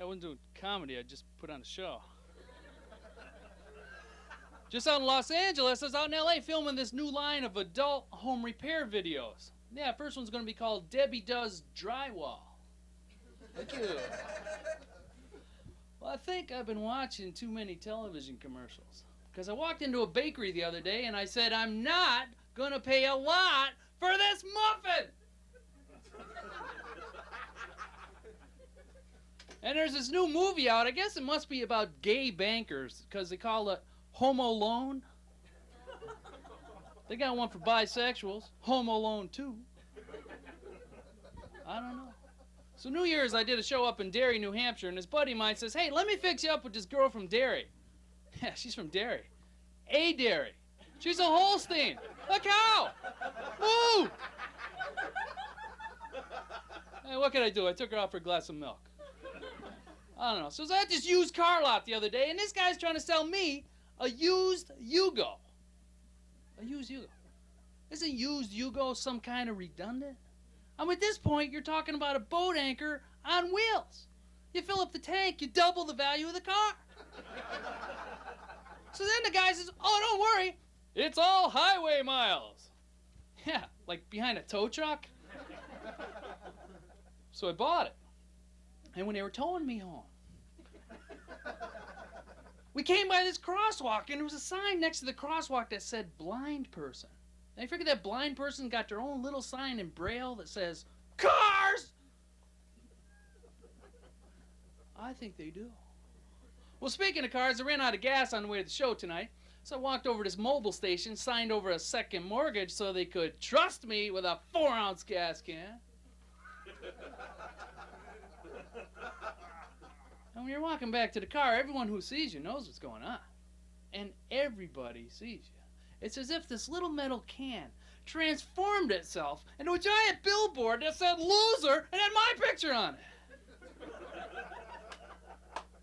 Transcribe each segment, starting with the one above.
wasn't doing comedy. I just put on a show. Just out in Los Angeles, I was out in LA filming this new line of adult home repair videos. Yeah, first one's going to be called Debbie Does Drywall. Thank you. Well, I think I've been watching too many television commercials. Because I walked into a bakery the other day and I said, I'm not going to pay a lot for this muffin. And there's this new movie out. I guess it must be about gay bankers because they call it Homo Loan. They got one for bisexuals, Homo Loan 2. I don't know. So New Year's, I did a show up in Derry, New Hampshire, and this buddy of mine says, hey, let me fix you up with this girl from Derry. Yeah, she's from Derry. A Derry. She's a Holstein. A cow. Woo! Hey, what can I do? I took her out for a glass of milk. I don't know. So I was at this used car lot the other day, and this guy's trying to sell me a used Yugo. A used Yugo. Isn't used Yugo some kind of redundant? At this point, you're talking about a boat anchor on wheels. You fill up the tank, you double the value of the car. So then the guy says, oh, don't worry, it's all highway miles. Yeah, like behind a tow truck. So I bought it. And when they were towing me home, we came by this crosswalk, and there was a sign next to the crosswalk that said blind person. And I figured that blind person got their own little sign in Braille that says, cars! I think they do. Well, speaking of cars, I ran out of gas on the way to the show tonight, so I walked over to this mobile station, signed over a second mortgage so they could trust me with a 4-ounce gas can. And when you're walking back to the car, everyone who sees you knows what's going on. And everybody sees you. It's as if this little metal can transformed itself into a giant billboard that said loser and had my picture on it.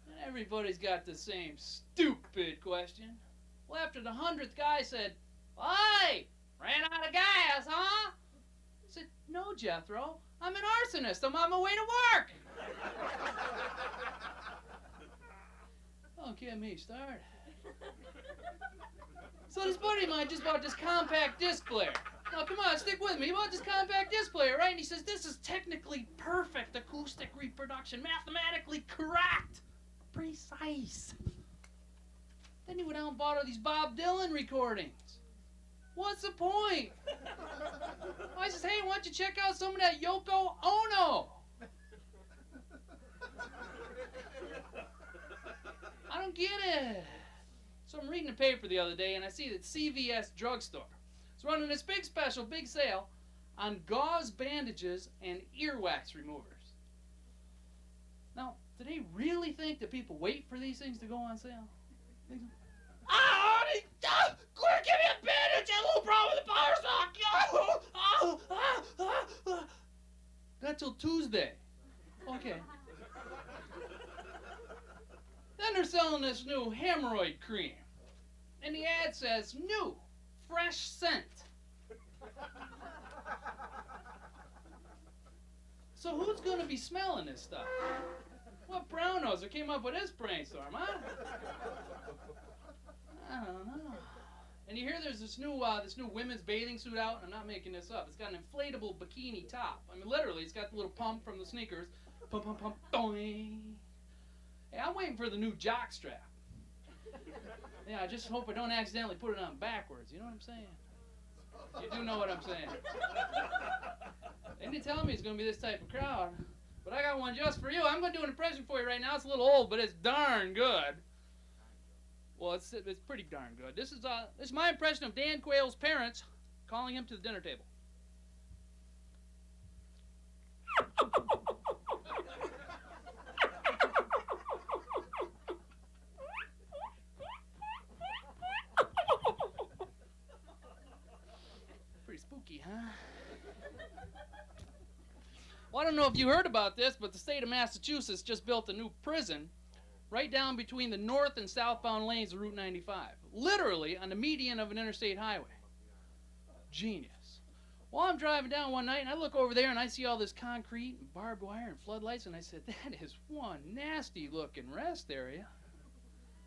And everybody's got the same stupid question. Well, after the 100th guy said, "Hey, ran out of gas, huh?" I said, "No, Jethro, I'm an arsonist. I'm on my way to work." Don't get me started. So this buddy of mine just bought this compact disc player. Now, come on, stick with me. He bought this compact disc player, right? And he says, this is technically perfect acoustic reproduction, mathematically correct, precise. Then he went out and bought all these Bob Dylan recordings. What's the point? I says, hey, why don't you check out some of that Yoko Ono? I don't get it. So I'm reading the paper the other day, and I see that CVS drugstore is running this big special, big sale on gauze bandages and earwax removers. Now, do they really think that people wait for these things to go on sale? Quick, give me a bandage! I have a little problem with the power sock! Not till Tuesday. Okay. Then they're selling this new hemorrhoid cream. And the ad says, new, fresh scent. So who's going to be smelling this stuff? What brown-noser came up with this brainstorm, huh? I don't know. And you hear there's this new women's bathing suit out, and I'm not making this up. It's got an inflatable bikini top. I mean, literally, it's got the little pump from the sneakers. Pump, pump, pump, doing. Hey, I'm waiting for the new jock strap. Yeah, I just hope I don't accidentally put it on backwards. You know what I'm saying? You do know what I'm saying. They didn't tell me it's going to be this type of crowd. But I got one just for you. I'm going to do an impression for you right now. It's a little old, but it's darn good. Well, it's pretty darn good. This is my impression of Dan Quayle's parents calling him to the dinner table. Pretty spooky, huh? Well, I don't know if you heard about this, but the state of Massachusetts just built a new prison right down between the north and southbound lanes of Route 95. Literally on the median of an interstate highway. Genius. Well, I'm driving down one night, and I look over there, and I see all this concrete and barbed wire and floodlights, and I said, that is one nasty-looking rest area.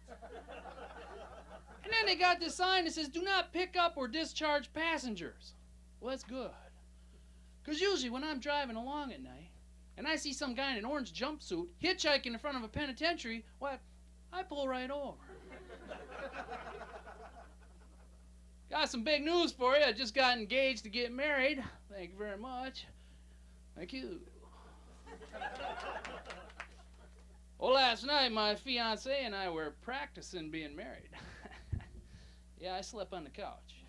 And then they got this sign that says, do not pick up or discharge passengers. Well, that's good. Because usually when I'm driving along at night, and I see some guy in an orange jumpsuit hitchhiking in front of a penitentiary, what? I pull right over. Got some big news for you. I just got engaged to get married. Thank you very much. Thank you. Well, last night my fiancée and I were practicing being married. Yeah, I slept on the couch.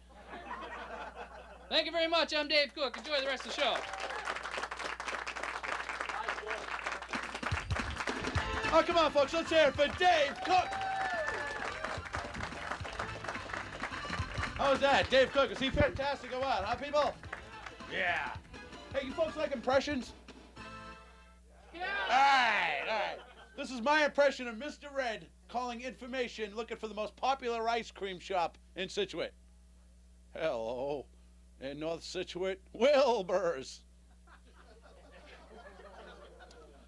Thank you very much. I'm Dave Cook. Enjoy the rest of the show. Oh, come on, folks. Let's hear it for Dave Cook. How was that? Dave Cook, is he fantastic or what, huh, people? Yeah. Hey, you folks like impressions? Yeah. All right. This is my impression of Mr. Red calling information, looking for the most popular ice cream shop in Scituate. Hello. In North Scituate, Wilbur's.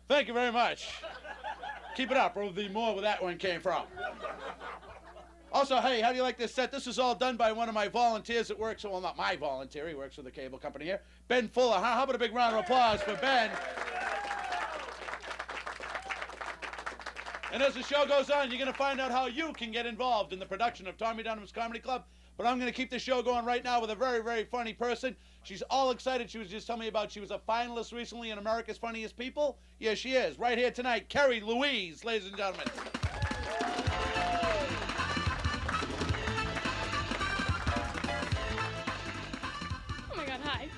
Thank you very much. Keep it up, or the more where that one came from. Also, hey, how do you like this set? This is all done by one of my volunteers that works, well, not my volunteer, he works for the cable company here, Ben Fuller. How about a big round of applause for Ben? And as the show goes on, you're going to find out how you can get involved in the production of Tommy Dunham's Comedy Club. But I'm going to keep the show going right now with a very, very funny person. She's all excited. She was just telling me about she was a finalist recently in America's Funniest People. Yes, she is. Right here tonight, Kerri, Louise, ladies and gentlemen. Oh my God, hi.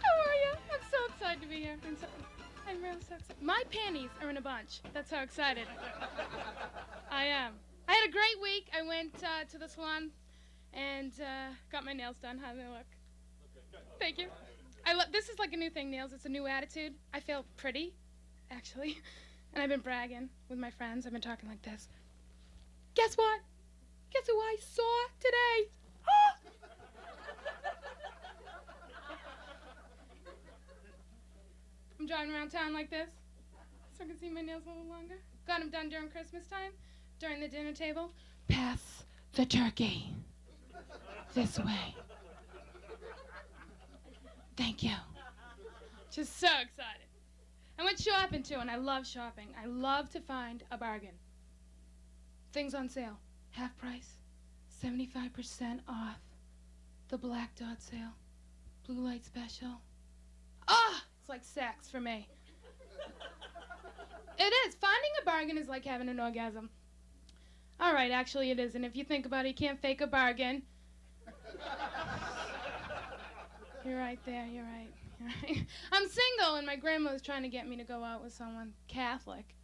How are you? I'm so excited to be here. I'm really so excited. My panties are in a bunch. That's how excited I am. I had a great week. I went to the salon and got my nails done. How do they look? Thank you. This is like a new thing, nails. It's a new attitude. I feel pretty, actually. And I've been bragging with my friends. I've been talking like this. Guess what? Guess who I saw today? I'm driving around town like this, so I can see my nails a little longer. Got them done during Christmas time, during the dinner table. Pass the turkey. This way. Thank you. Just so excited. I went shopping too, and I love shopping. I love to find a bargain. Things on sale. Half price. 75% off. The Black Dot sale. Blue light special. Ah! It's like sex for me. It is. Finding a bargain is like having an orgasm. All right, actually it is. And if you think about it, you can't fake a bargain. You're right there. You're right. I'm single, and my grandma was trying to get me to go out with someone Catholic.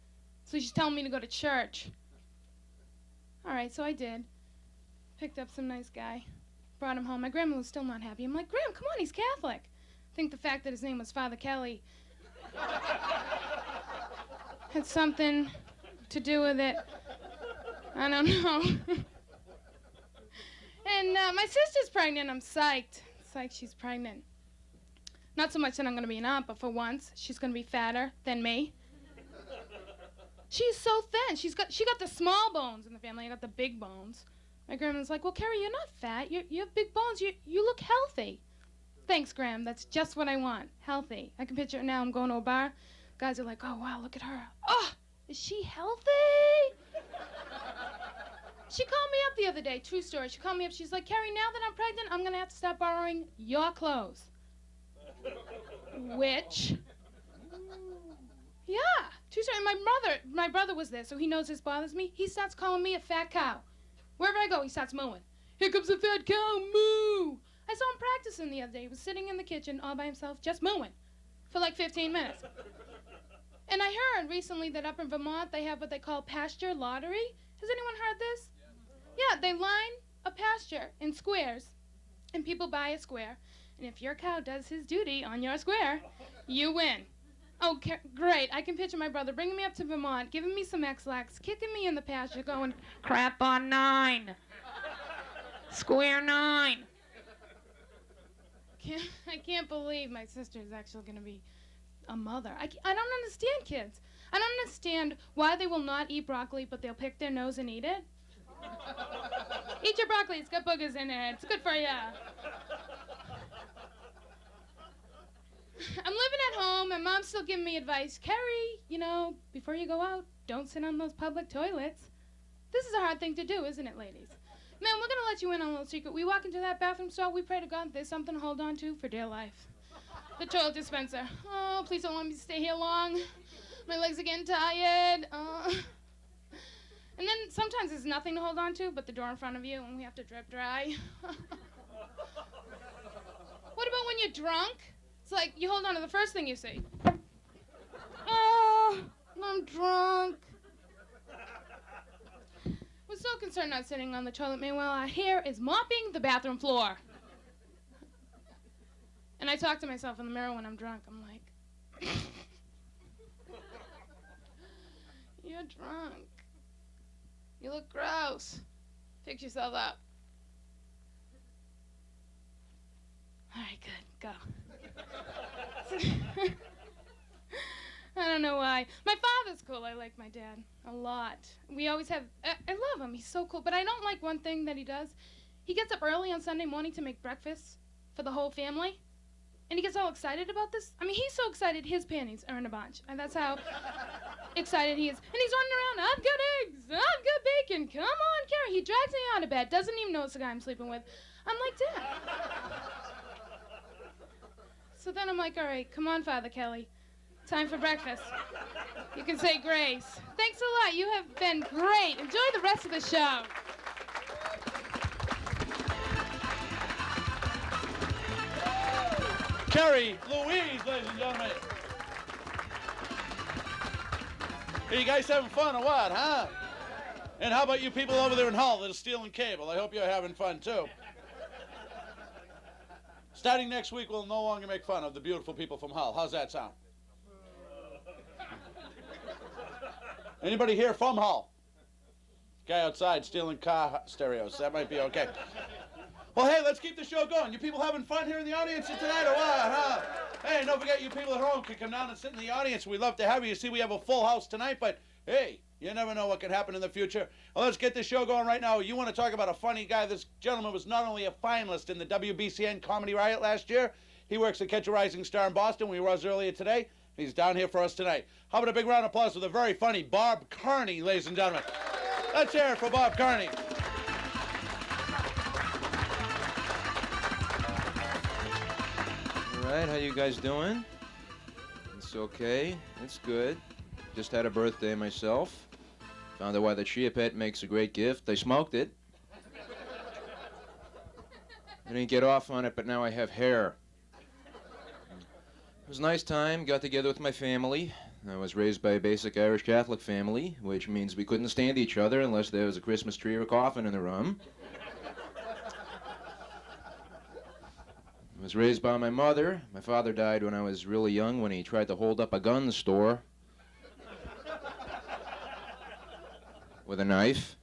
So she's telling me to go to church. All right, so I did. Picked up some nice guy. Brought him home. My grandma was still not happy. I'm like, Graham, come on, he's Catholic. I think the fact that his name was Father Kelly had something to do with it. I don't know. And my sister's pregnant. I'm psyched. Psyched she's pregnant. Not so much that I'm going to be an aunt, but for once, she's going to be fatter than me. She's so thin. She got the small bones in the family. I got the big bones. My grandma's like, well, Kerri, you're not fat. You have big bones. You look healthy. Thanks, Graham. That's just what I want. Healthy. I can picture it now. I'm going to a bar. Guys are like, oh, wow, look at her. Oh, is she healthy? She called me up the other day. True story. She called me up. She's like, Kerri, now that I'm pregnant, I'm going to have to stop borrowing your clothes. Which? Yeah. True story. My brother was there, so he knows this bothers me. He starts calling me a fat cow. Wherever I go, he starts mooing. Here comes the fat cow, moo! I saw him practicing the other day. He was sitting in the kitchen all by himself, just mooing, for like 15 minutes. And I heard recently that up in Vermont, they have what they call pasture lottery. Has anyone heard this? Yeah, they line a pasture in squares, and people buy a square. And if your cow does his duty on your square, you win. Oh, great. I can picture my brother bringing me up to Vermont, giving me some X-Lax, kicking me in the pasture, going, crap on 9. Square 9. I can't believe my sister is actually going to be a mother. I don't understand kids. I don't understand why they will not eat broccoli, but they'll pick their nose and eat it. Eat your broccoli. It's got boogers in it. It's good for you. I'm living at home, and Mom's still giving me advice. Kerri, you know, before you go out, don't sit on those public toilets. This is a hard thing to do, isn't it, ladies? Man, we're going to let you in on a little secret. We walk into that bathroom stall, we pray to God there's something to hold on to for dear life. The toilet dispenser. Oh, please don't let me stay here long. My legs are getting tired. And then sometimes there's nothing to hold on to but the door in front of you, and we have to drip dry. What about when you're drunk? It's like you hold on to the first thing you see. Oh, I'm drunk. We're so concerned not sitting on the toilet. Meanwhile, our hair is mopping the bathroom floor. And I talk to myself in the mirror when I'm drunk. I'm like, you're drunk. You look gross. Fix yourself up. All right, good. Go. I don't know why. My father's cool. I like my dad a lot. We always have... I love him. He's so cool. But I don't like one thing that he does. He gets up early on Sunday morning to make breakfast for the whole family. And he gets all excited about this. I mean, he's so excited his panties are in a bunch. And that's how excited he is. And he's running around. I've got eggs. I've got bacon. Come on, Kerri. He drags me out of bed. Doesn't even know it's the guy I'm sleeping with. I'm like, Dad. So then I'm like, all right, come on, Father Kelly. Time for breakfast. You can say grace. Thanks a lot. You have been great. Enjoy the rest of the show. Kerri, Louise, ladies and gentlemen. Hey, you guys having fun or what, huh? And how about you people over there in Hull that are stealing cable? I hope you're having fun, too. Starting next week, we'll no longer make fun of the beautiful people from Hull. How's that sound? Anybody here from Hull? Guy outside stealing car stereos. That might be okay. Well, hey, let's keep the show going. You people having fun here in the audience tonight or what, huh? Hey, and don't forget, you people at home can come down and sit in the audience. We'd love to have you. You see, we have a full house tonight, but hey, you never know what can happen in the future. Well, let's get this show going right now. You want to talk about a funny guy? This gentleman was not only a finalist in the WBCN Comedy Riot last year, he works at Catch a Rising Star in Boston, where he was earlier today. He's down here for us tonight. How about a big round of applause for the very funny Bob Carney, ladies and gentlemen. Let's hear it for Bob Carney. All right, how you guys doing? It's okay. It's good. Just had a birthday myself. Found out why the chia pet makes a great gift. I smoked it. I didn't get off on it, but now I have hair. It was a nice time. Got together with my family. I was raised by a basic Irish Catholic family, which means we couldn't stand each other unless there was a Christmas tree or a coffin in the room. I was raised by my mother. My father died when I was really young when he tried to hold up a gun store with a knife.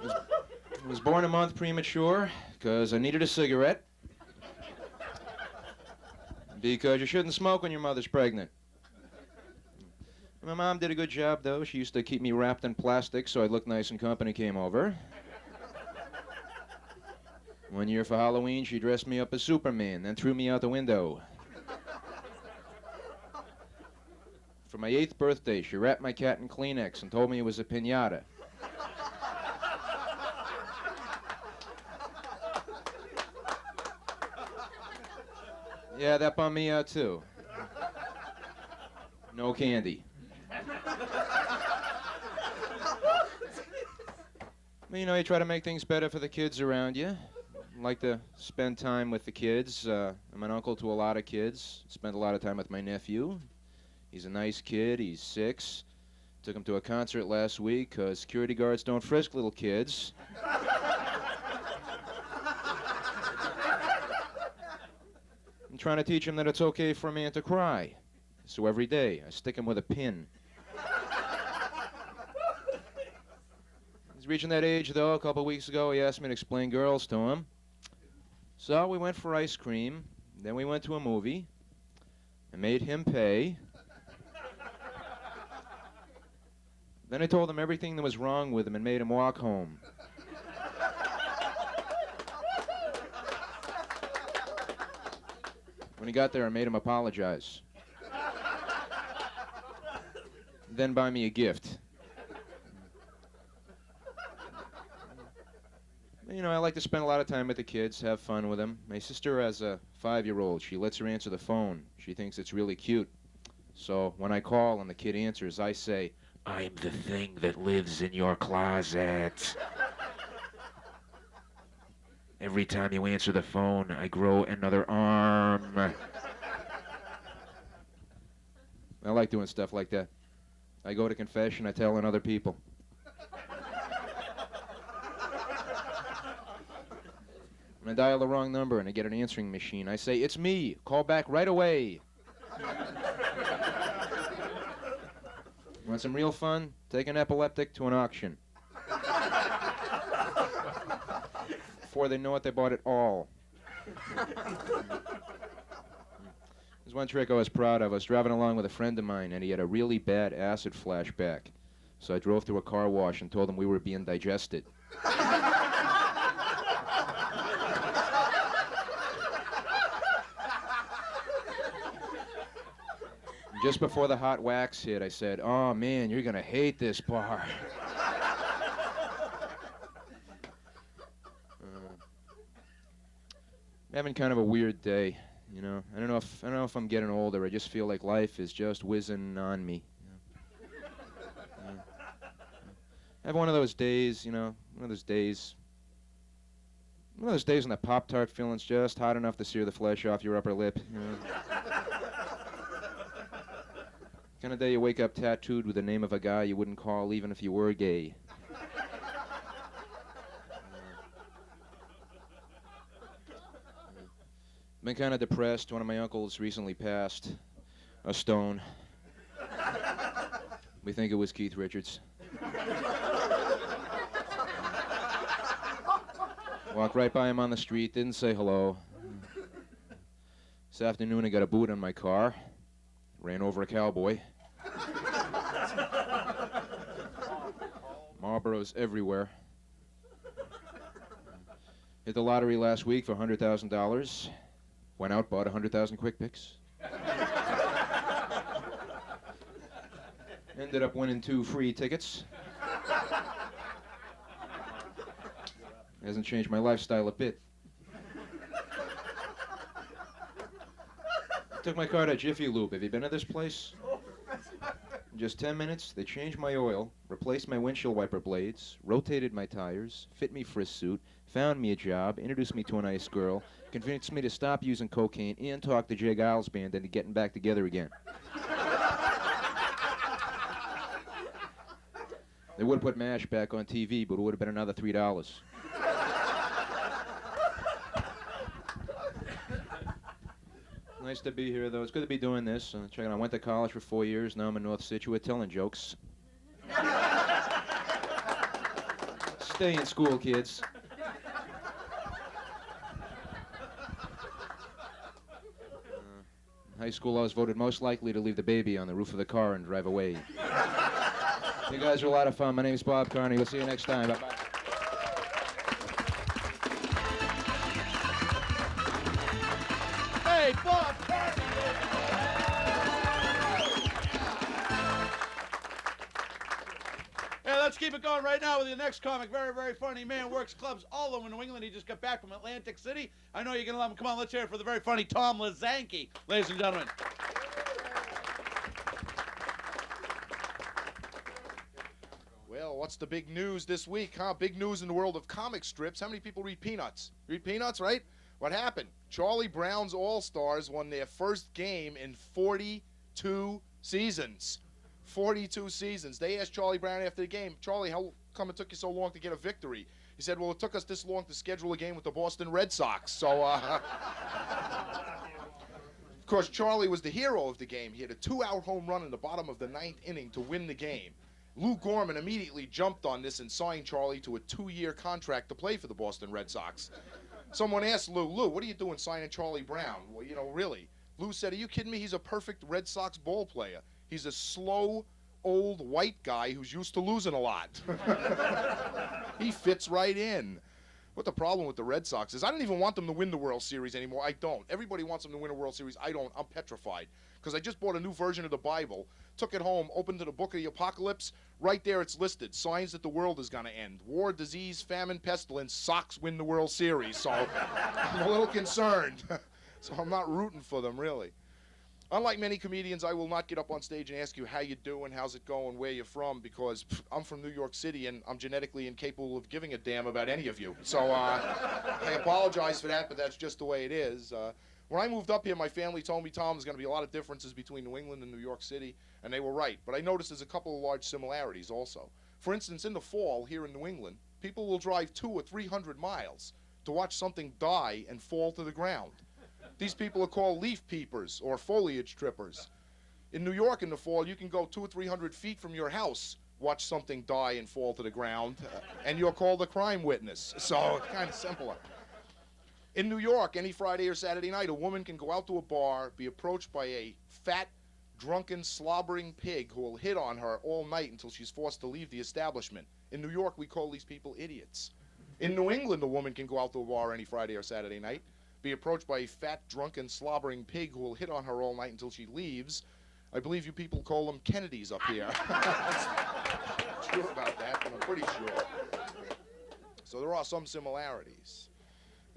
I was born a month premature because I needed a cigarette. Because you shouldn't smoke when your mother's pregnant. My mom did a good job, though. She used to keep me wrapped in plastic so I'd look nice when company came over. One year for Halloween, she dressed me up as Superman, then threw me out the window. For my 8th birthday, she wrapped my cat in Kleenex and told me it was a piñata. Yeah, that bummed me out, too. No candy. Well, you know, you try to make things better for the kids around you. I like to spend time with the kids. I'm an uncle to a lot of kids. Spent a lot of time with my nephew. He's a nice kid. He's 6. Took him to a concert last week because security guards don't frisk little kids. I'm trying to teach him that it's okay for a man to cry. So every day, I stick him with a pin. He's reaching that age, though. A couple weeks ago, he asked me to explain girls to him. So we went for ice cream. Then we went to a movie. I made him pay. Then I told him everything that was wrong with him and made him walk home. When he got there, I made him apologize. Then buy me a gift. You know, I like to spend a lot of time with the kids, have fun with them. My sister has a 5-year-old. She lets her answer the phone. She thinks it's really cute. So when I call and the kid answers, I say, "I'm the thing that lives in your closet." Every time you answer the phone, I grow another arm. I like doing stuff like that. I go to confession, I tell on other people. When I dial the wrong number and I get an answering machine, I say, "It's me. Call back right away." Want some real fun? Take an epileptic to an auction. Before they know it, they bought it all. There's one trick I was proud of. I was driving along with a friend of mine, and he had a really bad acid flashback. So I drove to a car wash and told him we were being digested. Just before the hot wax hit, I said, "Oh, man, you're going to hate this bar." I'm having kind of a weird day, you know. I don't know if I'm getting older. I just feel like life is just whizzing on me. I have one of those days, you know, one of those days when the Pop-Tart feeling's just hot enough to sear the flesh off your upper lip, you know. Kind of day you wake up tattooed with the name of a guy you wouldn't call even if you were gay. Been kind of depressed. One of my uncles recently passed. A stone. We think it was Keith Richards. Walked right by him on the street, didn't say hello. This afternoon I got a boot on my car. Ran over a cowboy. Marlboros everywhere. Hit the lottery last week for $100,000. Went out, bought 100,000 Quick Picks. Ended up winning 2 free tickets. Hasn't changed my lifestyle a bit. Took my car to Jiffy Lube. Have you been to this place? In just 10 minutes, they changed my oil, replaced my windshield wiper blades, rotated my tires, fit me for a suit, found me a job, introduced me to a nice girl, convinced me to stop using cocaine, and talk the Jay Giles band into getting back together again. They would have put MASH back on TV, but it would have been another $3. Nice to be here, though. It's good to be doing this. Check it out. I went to college for 4 years. Now I'm in North Situate telling jokes. Stay in school, kids. In high school, I was voted most likely to leave the baby on the roof of the car and drive away. You guys are a lot of fun. My name's Bob Carney. We'll see you next time. Bye-bye. Hey, Bob Carney! Hey, let's keep it going right now with the next comic. Very, very funny man. Works clubs all over New England. He just got back from Atlantic City. I know you're going to love him. Come on, let's hear it for the very funny Tom Lizanke, ladies and gentlemen. Well, what's the big news this week, huh? Big news in the world of comic strips. How many people read Peanuts? Read Peanuts, right? What happened? Charlie Brown's All-Stars won their first game in 42 seasons. 42 seasons. They asked Charlie Brown after the game, "Charlie, how come it took you so long to get a victory?" He said, "Well, it took us this long to schedule a game with the Boston Red Sox." So, of course, Charlie was the hero of the game. He had a 2-out home run in the bottom of the 9th inning to win the game. Lou Gorman immediately jumped on this and signed Charlie to a 2-year contract to play for the Boston Red Sox. Someone asked Lou, what are you doing signing Charlie Brown? Well, really. Lou said, are you kidding me? He's a perfect Red Sox ball player. He's a slow, old white guy who's used to losing a lot. He fits right in. What the problem with the Red Sox is, I don't even want them to win the World Series anymore. I don't. Everybody wants them to win a World Series. I don't. I'm petrified. Because I just bought a new version of the Bible, took it home, opened to the book of the Apocalypse. Right there it's listed. Signs that the world is going to end. War, disease, famine, pestilence. Sox win the World Series. So I'm a little concerned. So I'm not rooting for them, really. Unlike many comedians, I will not get up on stage and ask you how you doing, how's it going, where you're from, because I'm from New York City and I'm genetically incapable of giving a damn about any of you. So I apologize for that, but that's just the way it is. When I moved up here, my family told me, Tom, there's going to be a lot of differences between New England and New York City, and they were right. But I noticed there's a couple of large similarities also. For instance, in the fall here in New England, people will drive 200 or 300 miles to watch something die and fall to the ground. These people are called leaf peepers or foliage trippers. In New York in the fall, you can go 200 or 300 feet from your house, watch something die and fall to the ground, and you're called a crime witness. So it's kind of simpler. In New York, any Friday or Saturday night, a woman can go out to a bar, be approached by a fat, drunken, slobbering pig who will hit on her all night until she's forced to leave the establishment. In New York, we call these people idiots. In New England, a woman can go out to a bar any Friday or Saturday night, be approached by a fat, drunken, slobbering pig who will hit on her all night until she leaves. I believe you people call them Kennedys up here. I'm not sure about that, but I'm pretty sure. So there are some similarities.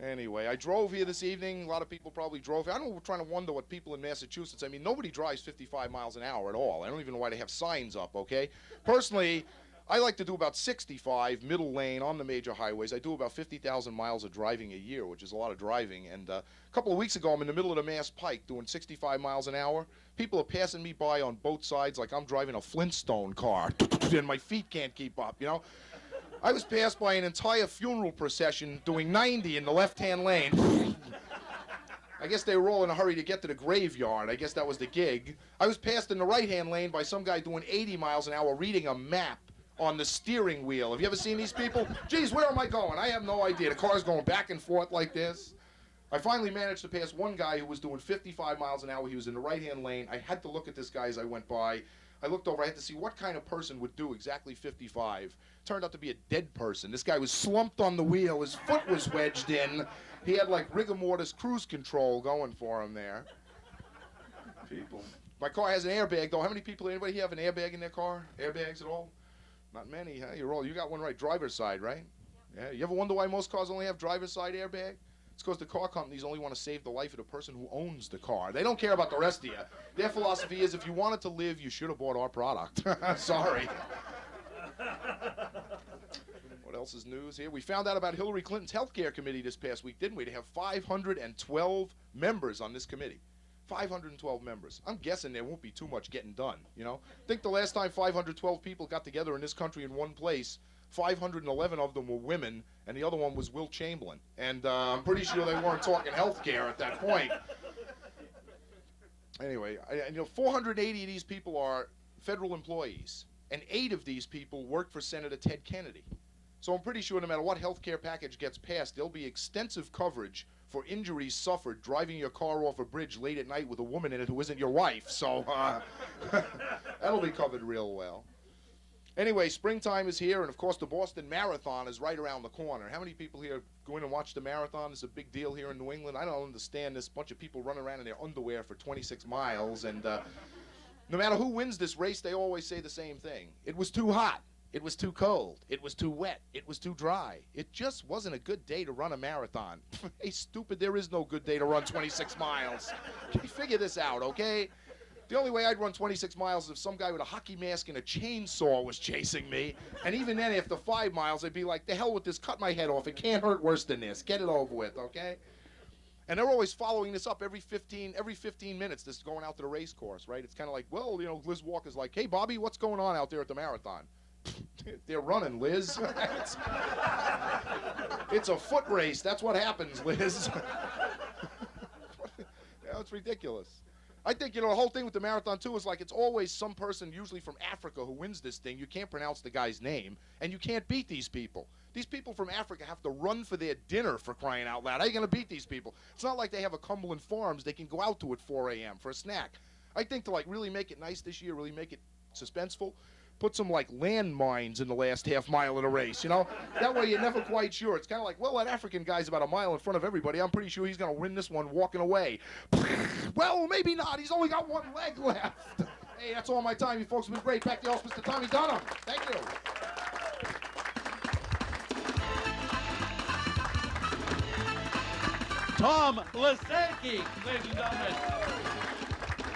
Anyway, I drove here this evening. A lot of people probably drove here. I don't know, we're trying to wonder what people in Massachusetts, I mean, nobody drives 55 miles an hour at all. I don't even know why they have signs up, okay? Personally, I like to do about 65 middle lane on the major highways. I do about 50,000 miles of driving a year, which is a lot of driving. And a couple of weeks ago, I'm in the middle of the Mass Pike doing 65 miles an hour. People are passing me by on both sides like I'm driving a Flintstone car, and my feet can't keep up, you know? I was passed by an entire funeral procession doing 90 in the left-hand lane. I guess they were all in a hurry to get to the graveyard. I guess that was the gig. I was passed in the right-hand lane by some guy doing 80 miles an hour reading a map on the steering wheel. Have you ever seen these people? Geez, where am I going? I have no idea. The car's going back and forth like this. I finally managed to pass one guy who was doing 55 miles an hour. He was in the right-hand lane. I had to look at this guy as I went by. I looked over. I had to see what kind of person would do exactly 55. Turned out to be a dead person. This guy was slumped on the wheel. His foot was wedged in. He had like rigor mortis cruise control going for him there. People. My car has an airbag, though. How many people, anybody here have an airbag in their car? Airbags at all? Not many, huh? You got one right, driver's side, right? Yeah. You ever wonder why most cars only have driver's side airbag? It's because the car companies only want to save the life of the person who owns the car. They don't care about the rest of you. Their philosophy is, if you wanted to live, you should have bought our product. Sorry. What else is news here? We found out about Hillary Clinton's healthcare committee this past week, didn't we? They have 512 members on this committee. 512 members. I'm guessing there won't be too much getting done, you know? I think the last time 512 people got together in this country in one place, 511 of them were women, and the other one was Wilt Chamberlain. And I'm pretty sure they weren't talking health care at that point. Anyway, 480 of these people are federal employees, and 8 of these people work for Senator Ted Kennedy. So I'm pretty sure no matter what health care package gets passed, there'll be extensive coverage for injuries suffered driving your car off a bridge late at night with a woman in it who isn't your wife. So that'll be covered real well. Anyway, springtime is here, and of course the Boston Marathon is right around the corner. How many people here go in and watch the marathon? It's a big deal here in New England. I don't understand this bunch of people running around in their underwear for 26 miles, and no matter who wins this race, they always say the same thing. It was too hot. It was too cold. It was too wet. It was too dry. It just wasn't a good day to run a marathon. Hey, stupid, there is no good day to run 26 miles. Can you figure this out, okay? The only way I'd run 26 miles is if some guy with a hockey mask and a chainsaw was chasing me. And even then, after 5 miles, I'd be like, the hell with this, cut my head off. It can't hurt worse than this. Get it over with, okay? And they're always following this up every 15 minutes, this going out to the race course, right? It's kind of like, well, you know, Liz Walker's like, hey, Bobby, what's going on out there at the marathon? They're running, Liz. It's a foot race. That's what happens, Liz. It's ridiculous. I think, you know, the whole thing with the marathon, too, is like it's always some person, usually from Africa, who wins this thing. You can't pronounce the guy's name, and you can't beat these people. These people from Africa have to run for their dinner, for crying out loud. How are you going to beat these people? It's not like they have a Cumberland Farms they can go out to at 4 a.m. for a snack. I think to, like, really make it nice this year, really make it suspenseful, put some, like, landmines in the last half mile of the race, you know? That way you're never quite sure. It's kind of like, well, that African guy's about a mile in front of everybody. I'm pretty sure he's going to win this one walking away. Well, maybe not. He's only got one leg left. Hey, that's all my time. You folks have been great. Back to your host, Mr. Tommy Dunham. Thank you. Tom Lizanke, ladies and gentlemen.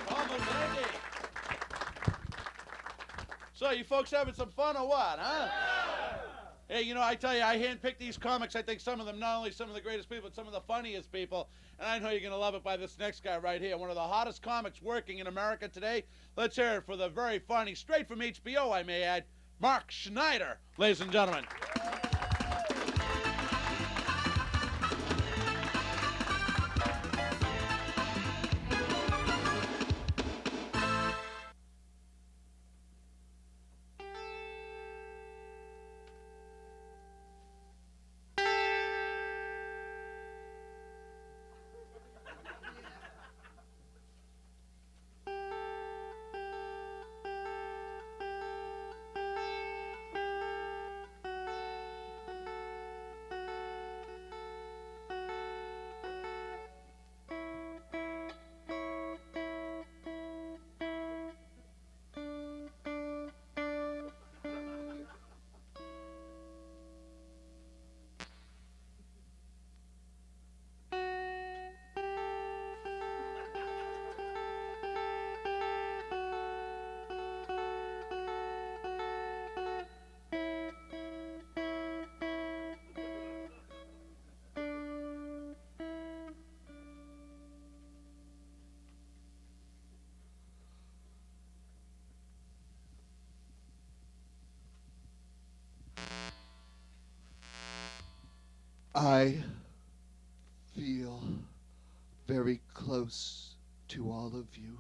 Tom Lizanke. So, you folks having some fun or what, huh? Hey, you know, I tell you, I handpicked these comics. I think some of them, not only some of the greatest people, but some of the funniest people. And I know you're going to love it by this next guy right here. One of the hottest comics working in America today. Let's hear it for the very funny, straight from HBO, I may add, Mark Schneider, ladies and gentlemen. I feel very close to all of you.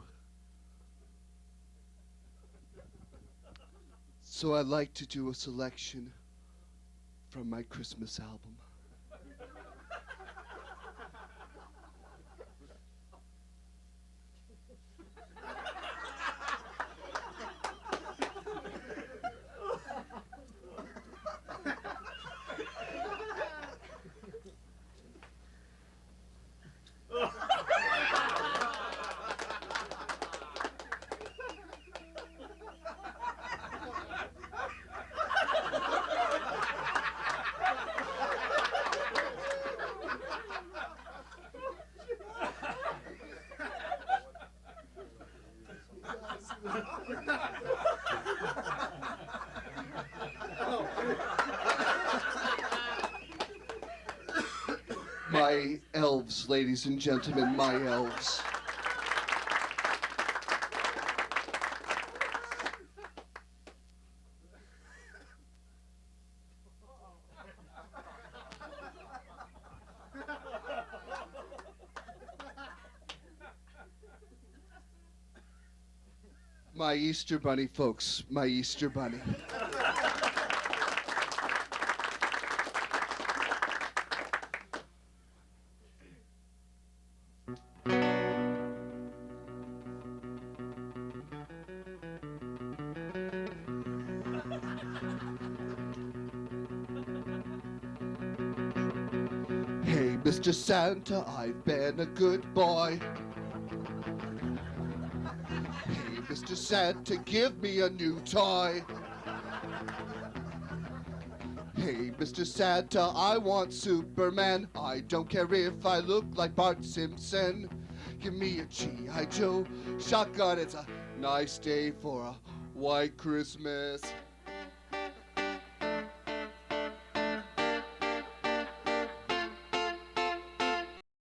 So I'd like to do a selection from my Christmas album. My elves, ladies and gentlemen, my elves. My Easter Bunny, folks, my Easter Bunny. Hey, Mr. Santa, I've been a good boy. Hey, Mr. Santa, give me a new toy. Hey, Mr. Santa, I want Superman. I don't care if I look like Bart Simpson. Give me a G.I. Joe shotgun. It's a nice day for a white Christmas.